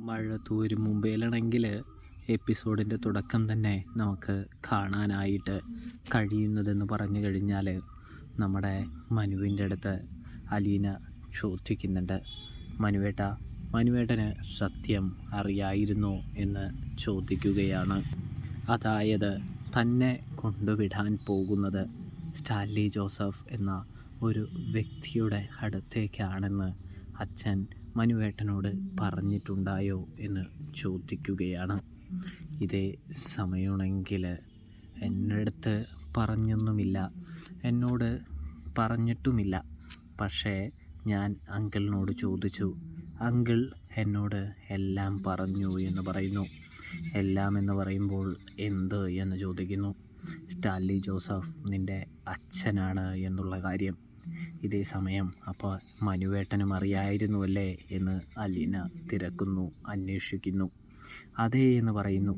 മഴ തോരും മുമ്പേലാണെങ്കിൽ എപ്പിസോഡിൻ്റെ തുടക്കം തന്നെ നമുക്ക് കാണാനായിട്ട് കഴിയുന്നതെന്ന് പറഞ്ഞു കഴിഞ്ഞാൽ നമ്മുടെ മനുവിൻ്റെ അടുത്ത് അലീന ചോദിക്കുന്നുണ്ട്, മനുവേട്ടന് സത്യം അറിയായിരുന്നോ എന്ന് ചോദിക്കുകയാണ്. അതായത് തന്നെ കൊണ്ടുവിടാൻ പോകുന്നത് സ്റ്റാൻലി ജോസഫ് എന്ന ഒരു വ്യക്തിയുടെ അടുത്തേക്കാണെന്ന് അച്ഛൻ മനുവേട്ടനോട് പറഞ്ഞിട്ടുണ്ടായോ എന്ന് ചോദിക്കുകയാണ്. ഇതേ സമയമാണെങ്കിൽ എന്നടുത്ത് പറഞ്ഞൊന്നുമില്ല, എന്നോട് പറഞ്ഞിട്ടുമില്ല. പക്ഷേ ഞാൻ അങ്കിളിനോട് ചോദിച്ചു, അങ്കിൾ എന്നോട് എല്ലാം പറഞ്ഞു എന്ന് പറയുന്നു. എല്ലാം എന്ന് പറയുമ്പോൾ എന്ത് എന്ന് ചോദിക്കുന്നു. സ്റ്റാൻലി ജോസഫ് നിൻ്റെ അച്ഛനാണ് എന്നുള്ള കാര്യം. ഇതേ സമയം അപ്പോൾ മനുവേട്ടനും അറിയായിരുന്നുവല്ലേ എന്ന് അലീന തിരക്കുന്നു, അന്വേഷിക്കുന്നു. അതേ എന്ന് പറയുന്നു.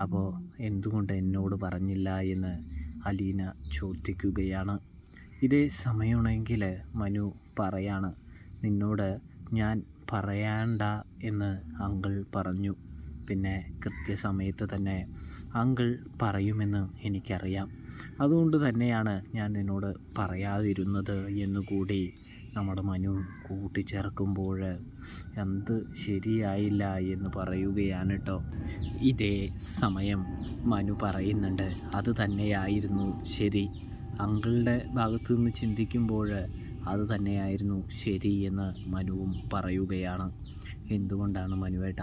അപ്പോൾ എന്തുകൊണ്ട് എന്നോട് പറഞ്ഞില്ല എന്ന് അലീന ചോദിക്കുകയാണ്. ഇതേ സമയമാണെങ്കിൽ മനു പറയാണ്, നിന്നോട് ഞാൻ പറയണ്ട എന്ന് അങ്കിൾ പറഞ്ഞു. പിന്നെ കൃത്യസമയത്ത് തന്നെ അങ്കിൾ പറയുമെന്ന് എനിക്കറിയാം. അതുകൊണ്ട് തന്നെയാണ് ഞാൻ നിന്നോട് പറയാതിരുന്നത് എന്നുകൂടി നമ്മുടെ മനു കൂട്ടിച്ചേർക്കുമ്പോൾ എന്ത് ശരിയായില്ല എന്ന് പറയുകയാണ് കേട്ടോ. ഇതേ സമയം മനു പറയുന്നുണ്ട്, അത് തന്നെയായിരുന്നു ശരി. അങ്കിളുടെ ഭാഗത്തു നിന്ന് ചിന്തിക്കുമ്പോൾ അത് തന്നെയായിരുന്നു ശരി എന്ന് മനുവും പറയുകയാണ്. എന്തുകൊണ്ടാണ് മനുവേട്ട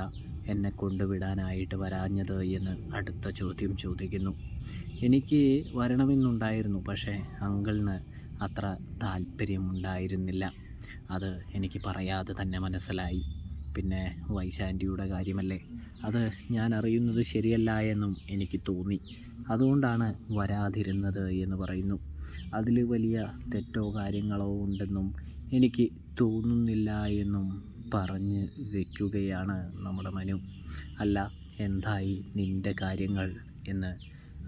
എന്നെ കൊണ്ടുവിടാനായിട്ട് വരാഞ്ഞത് എന്ന് അടുത്ത ചോദ്യം ചോദിക്കുന്നു. എനിക്ക് വരണമെന്നുണ്ടായിരുന്നു, പക്ഷേ അങ്കിളിന് അത്ര താല്പര്യമുണ്ടായിരുന്നില്ല. അത് എനിക്ക് പറയാതെ തന്നെ മനസ്സിലായി. പിന്നെ വൈശാൻറ്റിയുടെ കാര്യമല്ലേ, അത് ഞാൻ അറിയുന്നത് ശരിയല്ല എന്നും എനിക്ക് തോന്നി. അതുകൊണ്ടാണ് വരാതിരുന്നത് എന്ന് പറയുന്നു. അതിൽ വലിയ തെറ്റോ കാര്യങ്ങളോ ഉണ്ടെന്നും എനിക്ക് തോന്നുന്നില്ല എന്നും പറഞ്ഞ് വയ്ക്കുകയാണ് നമ്മുടെ മനു. അല്ല, എന്തായി നിൻ്റെ കാര്യങ്ങൾ എന്ന്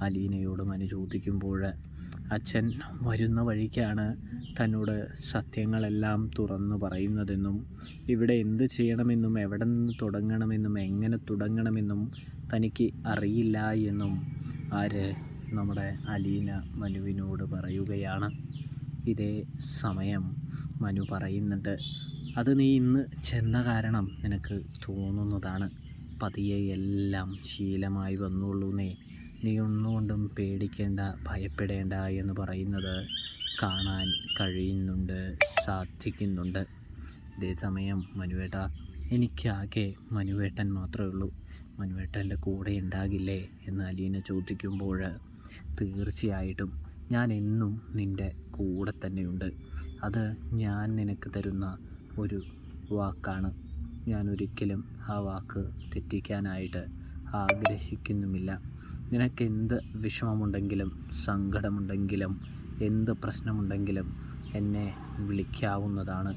അലീനയോട് മനു ചോദിക്കുമ്പോൾ അച്ഛൻ വരുന്ന വഴിക്കാണ് തന്നോട് സത്യങ്ങളെല്ലാം തുറന്നു പറയുന്നതെന്നും ഇവിടെ എന്ത് ചെയ്യണമെന്നും എവിടെ നിന്ന് തുടങ്ങണമെന്നും എങ്ങനെ തുടങ്ങണമെന്നും തനിക്ക് അറിയില്ല എന്നും നമ്മുടെ അലീന മനുവിനോട് പറയുകയാണ്. ഇതേ സമയം മനു പറയുന്നുണ്ട്, അത് നീ ഇന്ന് ചെന്ന കാരണം നിനക്ക് തോന്നുന്നതാണ്. പതിയെ എല്ലാം ശീലമായി വന്നുള്ളൂന്നേ. നീ ഒന്നുകൊണ്ടും പേടിക്കേണ്ട, ഭയപ്പെടേണ്ട എന്ന് പറയുന്നത് കാണാൻ കഴിയുന്നുണ്ട്, സാധിക്കുന്നുണ്ട്. ഇതേസമയം മനുവേട്ട, എനിക്കാകെ മനുവേട്ടൻ മാത്രമേ ഉള്ളൂ. മനുവേട്ടൻ്റെ കൂടെ ഉണ്ടാകില്ലേ എന്ന് അലീന ചോദിക്കുമ്പോൾ തീർച്ചയായിട്ടും ഞാൻ എന്നും നിൻ്റെ കൂടെ തന്നെയുണ്ട്. അത് ഞാൻ നിനക്ക് തരുന്ന ഒരു വാക്കാണ്. ഞാൻ ഒരിക്കലും ആ വാക്ക് തെറ്റിക്കാനായിട്ട് ആഗ്രഹിക്കുന്നുമില്ല. നിനക്ക് എന്ത് വിഷമമുണ്ടെങ്കിലും സങ്കടമുണ്ടെങ്കിലും എന്ത് പ്രശ്നമുണ്ടെങ്കിലും എന്നെ വിളിക്കാവുന്നതാണ്.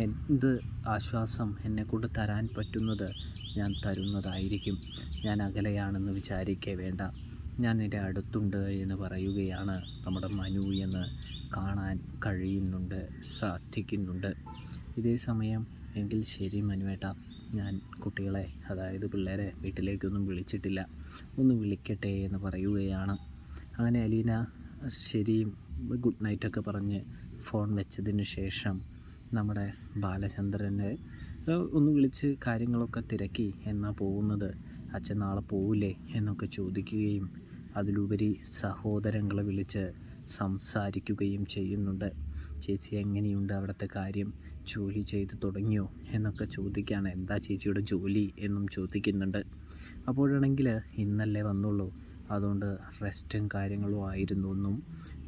എന്ത് ആശ്വാസം എന്നെക്കൊണ്ട് തരാൻ പറ്റുന്നത് ഞാൻ തരുന്നതായിരിക്കും. ഞാൻ അകലെയാണെന്ന് വിചാരിക്കേ വേണ്ട, ഞാൻ നിൻ്റെ അടുത്തുണ്ട് എന്ന് പറയുകയാണ് നമ്മുടെ മനു എന്ന് കാണാൻ കഴിയുന്നുണ്ട്, സാധിക്കുന്നുണ്ട്. ഇതേ സമയം എങ്കിൽ ശരി മനുവേട്ട, ഞാൻ കുട്ടികളെ, അതായത് പിള്ളേരെ വീട്ടിലേക്കൊന്നും വിളിച്ചിട്ടില്ല, ഒന്ന് വിളിക്കട്ടെ എന്ന് പറയുകയാണ്. അങ്ങനെ അലീന ശരിയും ഗുഡ് നൈറ്റൊക്കെ പറഞ്ഞ് ഫോൺ വെച്ചതിന് ശേഷം നമ്മുടെ ബാലചന്ദ്രനെ ഒന്ന് വിളിച്ച് കാര്യങ്ങളൊക്കെ തിരക്കി, എന്നാ പോകുന്നത്, അച്ഛൻ നാളെ പോവില്ലേ എന്നൊക്കെ ചോദിക്കുകയും അതിലുപരി സഹോദരങ്ങളെ വിളിച്ച് സംസാരിക്കുകയും ചെയ്യുന്നുണ്ട്. ചേച്ചി എങ്ങനെയുണ്ട് അവിടുത്തെ കാര്യം, ജോലി ചെയ്ത് തുടങ്ങിയോ എന്നൊക്കെ ചോദിക്കുകയാണ്. എന്താ ചേച്ചിയുടെ ജോലി എന്നും ചോദിക്കുന്നുണ്ട്. അപ്പോഴാണെങ്കിൽ ഇന്നല്ലേ വന്നുള്ളൂ, അതുകൊണ്ട് റെസ്റ്റും കാര്യങ്ങളും ആയിരുന്നു എന്നും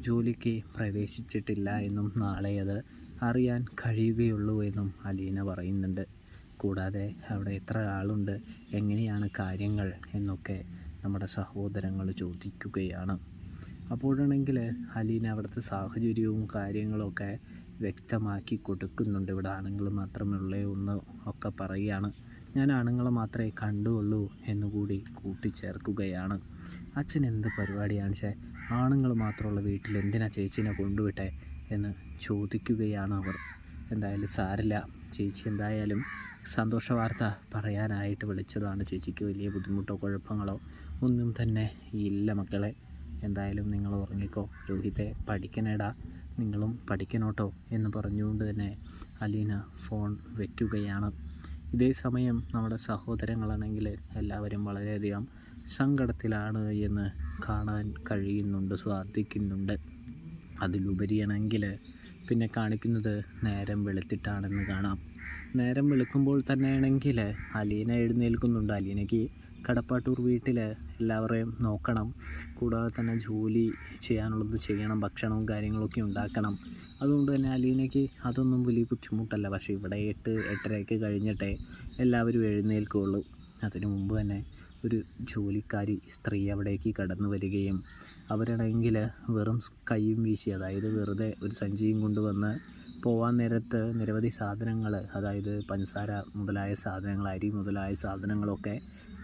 ജോലിക്ക് പ്രവേശിച്ചിട്ടില്ല എന്നും നാളെ അത് അറിയാൻ കഴിയുകയുള്ളൂ എന്നും അലീന പറയുന്നുണ്ട്. കൂടാതെ അവിടെ എത്ര ആളുണ്ട്, എങ്ങനെയാണ് കാര്യങ്ങൾ എന്നൊക്കെ നമ്മുടെ സഹോദരങ്ങൾ ചോദിക്കുകയാണ്. അപ്പോഴാണെങ്കിൽ അലീന അവിടുത്തെ സാഹചര്യവും കാര്യങ്ങളൊക്കെ വ്യക്തമാക്കി കൊടുക്കുന്നുണ്ട്. ഇവിടെ ആണുങ്ങൾ മാത്രമേ ഉള്ളൂ എന്ന് ഒക്കെ പറയുകയാണ്. ഞാൻ ആണുങ്ങളെ മാത്രമേ കണ്ടുള്ളൂ എന്നുകൂടി കൂട്ടിച്ചേർക്കുകയാണ്. അച്ഛൻ എന്ത് പരിപാടിയാണ് ചേ, ആണുങ്ങൾ മാത്രമുള്ള വീട്ടിൽ എന്തിനാ ചേച്ചീനെ കൊണ്ടുവിട്ടെ എന്ന് ചോദിക്കുകയാണ് അവർ. എന്തായാലും സാരില്ല ചേച്ചി, എന്തായാലും സന്തോഷ വാർത്ത പറയാനായിട്ട് വിളിച്ചതാണ്. ചേച്ചിക്ക് വലിയ ബുദ്ധിമുട്ടോ കുഴപ്പങ്ങളോ ഒന്നും തന്നെ ഇല്ല മക്കളെ. എന്തായാലും നിങ്ങൾ ഉറങ്ങിക്കോ. രോഹിത്തെ പഠിക്കണേടാ, നിങ്ങളും പഠിക്കണോട്ടോ എന്ന് പറഞ്ഞുകൊണ്ട് തന്നെ അലീന ഫോൺ വയ്ക്കുകയാണ്. ഇതേ സമയം നമ്മുടെ സഹോദരങ്ങളാണെങ്കിൽ എല്ലാവരും വളരെയധികം സങ്കടത്തിലാണ് എന്ന് കാണാൻ കഴിയുന്നുണ്ട്, സാധിക്കുന്നുണ്ട്. അതിലുപരിയാണെങ്കിൽ പിന്നെ കാണിക്കുന്നത് നേരം വെളുത്തിട്ടാണെന്ന് കാണാം. നേരം വെളുക്കുമ്പോൾ തന്നെയാണെങ്കിൽ അലീന എഴുന്നേൽക്കുന്നുണ്ട്. അലീനയ്ക്ക് കടപ്പാട്ടൂർ വീട്ടിൽ എല്ലാവരെയും നോക്കണം, കൂടാതെ തന്നെ ജോലി ചെയ്യാനുള്ളത് ചെയ്യണം, ഭക്ഷണവും കാര്യങ്ങളൊക്കെ ഉണ്ടാക്കണം. അതുകൊണ്ട് തന്നെ അലീനയ്ക്ക് അതൊന്നും വലിയ ബുദ്ധിമുട്ടല്ല. പക്ഷേ ഇവിടെ 8-8:30 കഴിഞ്ഞിട്ടേ എല്ലാവരും എഴുന്നേൽക്കുകയുള്ളൂ. അതിനു മുമ്പ് തന്നെ ഒരു ജോലിക്കാരി സ്ത്രീ അവിടേക്ക് കടന്നു വരികയും അവരാണെങ്കിൽ വെറും കൈയും വീശി, അതായത് വെറുതെ ഒരു സഞ്ചിയും കൊണ്ടുവന്ന് പോവാൻ നേരത്ത് നിരവധി സാധനങ്ങൾ, അതായത് പഞ്ചസാര മുതലായ സാധനങ്ങൾ, അരി മുതലായ സാധനങ്ങളൊക്കെ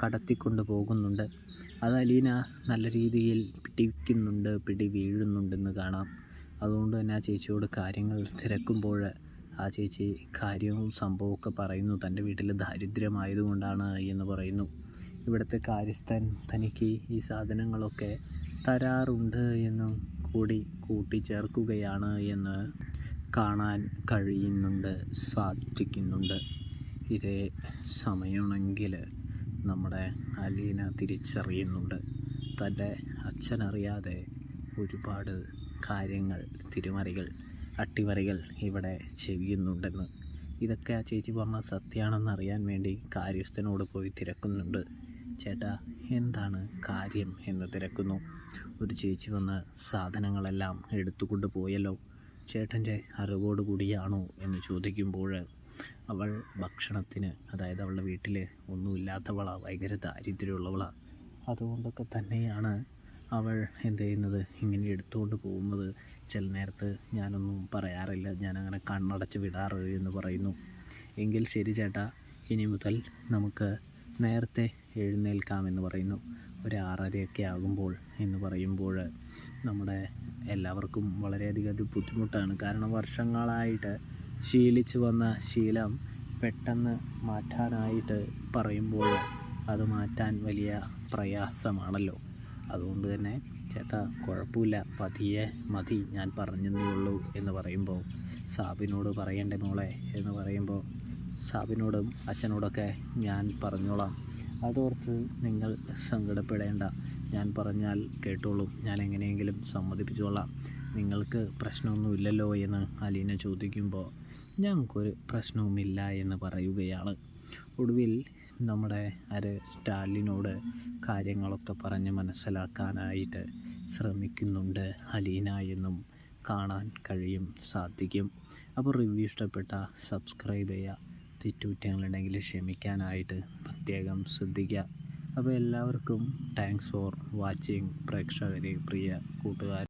കടത്തിക്കൊണ്ട് പോകുന്നുണ്ട്. അത് അലീന നല്ല രീതിയിൽ പിടി വീഴുന്നുണ്ടെന്ന് കാണാം. അതുകൊണ്ട് തന്നെ ആ ചേച്ചിയോട് കാര്യങ്ങൾ തിരക്കുമ്പോൾ ആ ചേച്ചി കാര്യവും സംഭവമൊക്കെ പറയുന്നു. തൻ്റെ വീട്ടിൽ ദാരിദ്ര്യമായതുകൊണ്ടാണ് എന്ന് പറയുന്നു. ഇവിടുത്തെ കാര്യസ്ഥൻ തനിക്ക് ഈ സാധനങ്ങളൊക്കെ തരാറുണ്ട് എന്നും കൂടി കൂട്ടിച്ചേർക്കുകയാണ് എന്ന് കാണാൻ കഴിയുന്നുണ്ട്, സാധിക്കുന്നുണ്ട്. ഇതേ സമയമാണെങ്കിൽ നമ്മുടെ അലീന തിരിച്ചറിയുന്നുണ്ട് തൻ്റെ അച്ഛനറിയാതെ ഒരുപാട് കാര്യങ്ങൾ, തിരിമറികൾ, അട്ടിമറികൾ ഇവിടെ ചെയ്യുന്നുണ്ടെന്ന്. ഇതൊക്കെ ആ ചേച്ചി പറഞ്ഞ സത്യമാണെന്ന് അറിയാൻ വേണ്ടി കാര്യസ്ഥനോട് പോയി തിരക്കുന്നുണ്ട്. ചേട്ടാ, എന്താണ് കാര്യം എന്ന് തിരക്കുന്നു. ഒരു ചേച്ചി വന്ന് സാധനങ്ങളെല്ലാം എടുത്തുകൊണ്ട് പോയല്ലോ, ചേട്ടൻ്റെ അറിവോട് കൂടിയാണോ എന്ന് ചോദിക്കുമ്പോൾ അവൾ ഭക്ഷണത്തിന്, അതായത് അവളുടെ വീട്ടിൽ ഒന്നുമില്ലാത്തവളാണ്, ഭയങ്കര ദാരിദ്ര്യമുള്ളവളാണ്. അതുകൊണ്ടൊക്കെ തന്നെയാണ് അവൾ എന്ത് ചെയ്യുന്നത്, ഇങ്ങനെ എടുത്തുകൊണ്ട് പോകുന്നത്. ചില നേരത്ത് ഞാനൊന്നും പറയാറില്ല, ഞാനങ്ങനെ കണ്ണടച്ച് വിടാറ് എന്ന് പറയുന്നു. എങ്കിൽ ശരി ചേട്ടാ, ഇനി മുതൽ നമുക്ക് നേരത്തെ എഴുന്നേൽക്കാമെന്ന് പറയുന്നു. ഒരു 6:30 ആകുമ്പോൾ എന്ന് പറയുമ്പോൾ നമ്മുടെ എല്ലാവർക്കും വളരെയധികം അത് ബുദ്ധിമുട്ടാണ്. കാരണം വർഷങ്ങളായിട്ട് ശീലിച്ച് വന്ന ശീലം പെട്ടെന്ന് മാറ്റാനായിട്ട് പറയുമ്പോൾ അത് മാറ്റാൻ വലിയ പ്രയാസമാണല്ലോ. അതുകൊണ്ട് തന്നെ ചേട്ടാ കുഴപ്പമില്ല, പതിയെ മതി, ഞാൻ പറഞ്ഞതേ ഉള്ളൂ എന്ന് പറയുമ്പോൾ സാബിനോട് പറയണ്ടേ മോളെ എന്ന് പറയുമ്പോൾ സാബിനോടും അച്ഛനോടൊക്കെ ഞാൻ പറഞ്ഞോളാം, അതോർത്ത് നിങ്ങൾ സങ്കടപ്പെടേണ്ട, ഞാൻ പറഞ്ഞാൽ കേട്ടോളൂ, ഞാൻ എങ്ങനെയെങ്കിലും സമ്മതിപ്പിച്ചോളാം, നിങ്ങൾക്ക് പ്രശ്നമൊന്നുമില്ലല്ലോ എന്ന് അലീന ചോദിക്കുമ്പോൾ ഞങ്ങൾക്കൊരു പ്രശ്നവുമില്ല എന്ന് പറയുകയാണ്. ഒടുവിൽ നമ്മുടെ സ്റ്റാലിനോട് കാര്യങ്ങളൊക്കെ പറഞ്ഞ് മനസ്സിലാക്കാനായിട്ട് ശ്രമിക്കുന്നുണ്ട് അലീന എന്നും കാണാൻ സാധിക്കും. അപ്പോൾ റിവ്യൂ ഇഷ്ടപ്പെട്ട സബ്സ്ക്രൈബ് ചെയ്യുക, തെറ്റുകുറ്റങ്ങളുണ്ടെങ്കിൽ ക്ഷമിക്കാനായിട്ട് പ്രത്യേകം ശ്രദ്ധിക്കുക. അപ്പോൾ എല്ലാവർക്കും താങ്ക്സ് ഫോർ വാച്ചിങ്. പ്രേക്ഷകരെ, പ്രിയ കൂട്ടുകാർ.